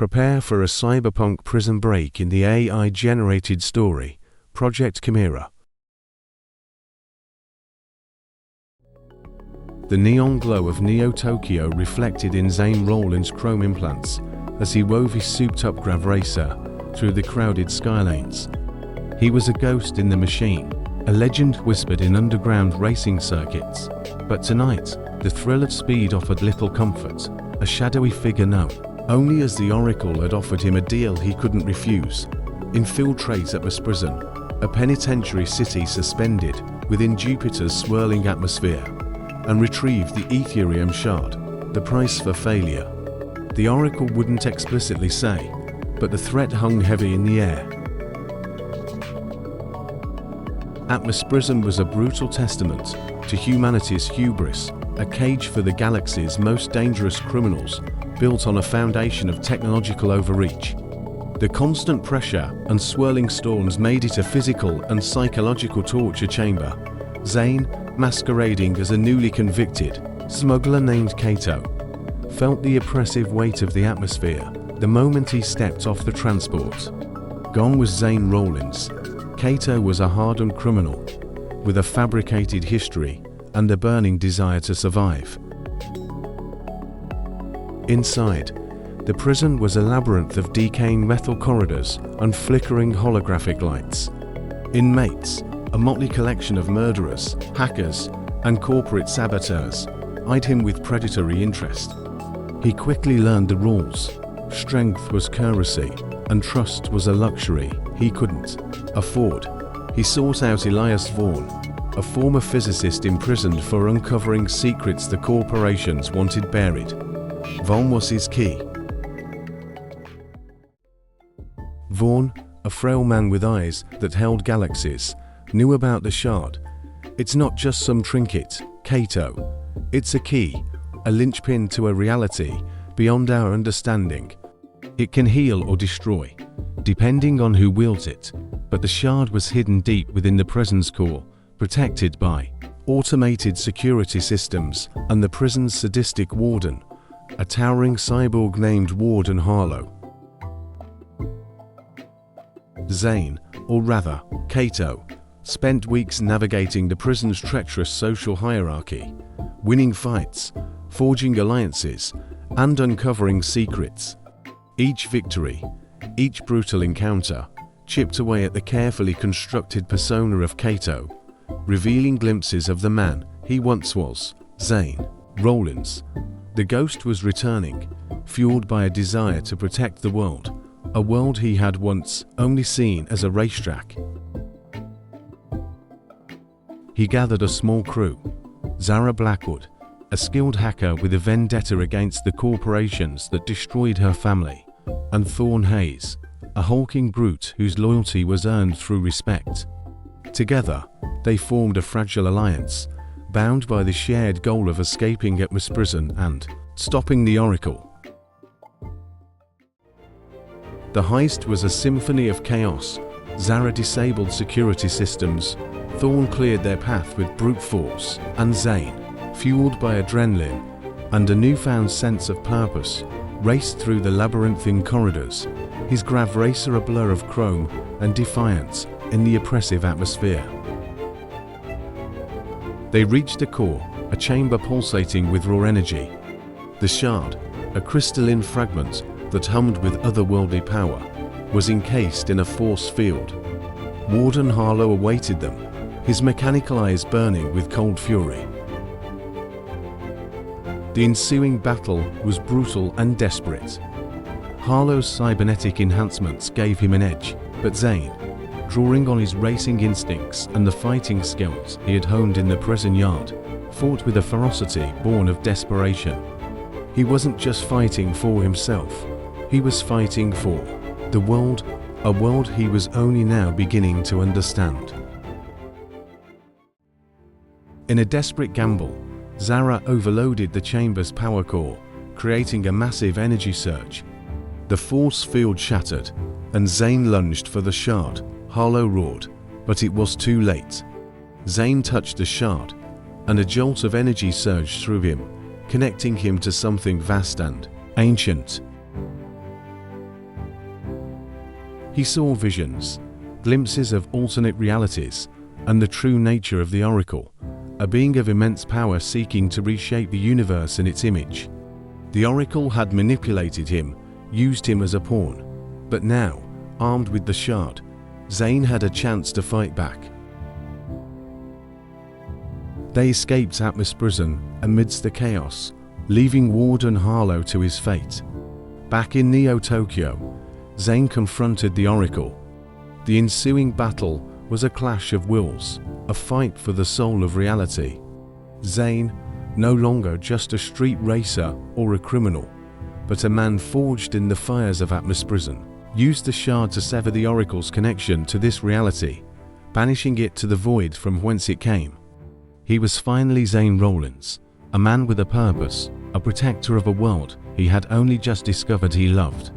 Prepare for a cyberpunk prison break in the AI-generated story, Project Chimera. The neon glow of Neo-Tokyo reflected in Zane Rollins' chrome implants as he wove his souped-up Grav-Racer through the crowded skylanes. He was a ghost in the machine, a legend whispered in underground racing circuits. But tonight, the thrill of speed offered little comfort, a shadowy figure known only as the Oracle had offered him a deal he couldn't refuse. Infiltrate AtmosPrison, a penitentiary city suspended within Jupiter's swirling atmosphere, and retrieve the Aetherium Shard, the price for failure. The Oracle wouldn't explicitly say, but the threat hung heavy in the air. AtmosPrison was a brutal testament to humanity's hubris, a cage for the galaxy's most dangerous criminals, built on a foundation of technological overreach. The constant pressure and swirling storms made it a physical and psychological torture chamber. Zane, masquerading as a newly convicted smuggler named Kato, felt the oppressive weight of the atmosphere the moment he stepped off the transport. Gone was Zane Rollins. Kato was a hardened criminal with a fabricated history and a burning desire to survive. Inside, the prison was a labyrinth of decaying metal corridors and flickering holographic lights. Inmates, a motley collection of murderers, hackers, and corporate saboteurs, eyed him with predatory interest. He quickly learned the rules. Strength was currency, and trust was a luxury he couldn't afford. He sought out Elias Vaughn, a former physicist imprisoned for uncovering secrets the corporations wanted buried. Vaughn was his key. Vaughn, a frail man with eyes that held galaxies, knew about the shard. It's not just some trinket, Kato. It's a key, a linchpin to a reality beyond our understanding. It can heal or destroy, depending on who wields it, but the shard was hidden deep within the prison's core, protected by automated security systems and the prison's sadistic warden, a towering cyborg named Warden Harlow. Zane, or rather, Kato, spent weeks navigating the prison's treacherous social hierarchy, winning fights, forging alliances, and uncovering secrets. Each victory, each brutal encounter, chipped away at the carefully constructed persona of Kato, revealing glimpses of the man he once was, Zane Rollins. The ghost was returning, fueled by a desire to protect the world, a world he had once only seen as a racetrack. He gathered a small crew: Zara Blackwood, a skilled hacker with a vendetta against the corporations that destroyed her family, and Thorn Hayes, a hulking brute whose loyalty was earned through respect. Together, they formed a fragile alliance, bound by the shared goal of escaping AtmosPrison and stopping the Oracle. The heist was a symphony of chaos. Zara disabled security systems, Thorn cleared their path with brute force, and Zane, fueled by adrenaline and a newfound sense of purpose, raced through the labyrinthine corridors, his Grav-Racer a blur of chrome and defiance in the oppressive atmosphere. They reached the core, a chamber pulsating with raw energy. The shard, a crystalline fragment that hummed with otherworldly power, was encased in a force field. Warden Harlow awaited them, his mechanical eyes burning with cold fury. The ensuing battle was brutal and desperate. Harlow's cybernetic enhancements gave him an edge, but Zane, drawing on his racing instincts and the fighting skills he had honed in the prison yard, fought with a ferocity born of desperation. He wasn't just fighting for himself, he was fighting for the world, a world he was only now beginning to understand. In a desperate gamble, Zara overloaded the chamber's power core, creating a massive energy surge. The force field shattered, and Zane lunged for the shard. Harlow roared, but it was too late. Zane touched the shard, and a jolt of energy surged through him, connecting him to something vast and ancient. He saw visions, glimpses of alternate realities, and the true nature of the Oracle, a being of immense power seeking to reshape the universe in its image. The Oracle had manipulated him, used him as a pawn, but now, armed with the shard, Zane had a chance to fight back. They escaped AtmosPrison amidst the chaos, leaving Warden Harlow to his fate. Back in Neo-Tokyo, Zane confronted the Oracle. The ensuing battle was a clash of wills, a fight for the soul of reality. Zane, no longer just a street racer or a criminal, but a man forged in the fires of AtmosPrison, used the shard to sever the Oracle's connection to this reality, banishing it to the void from whence it came. He was finally Zane Rollins, a man with a purpose, a protector of a world he had only just discovered he loved.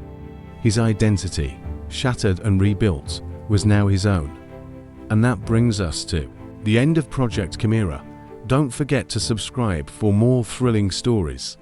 His identity, shattered and rebuilt, was now his own. And that brings us to the end of Project Chimera. Don't forget to subscribe for more thrilling stories.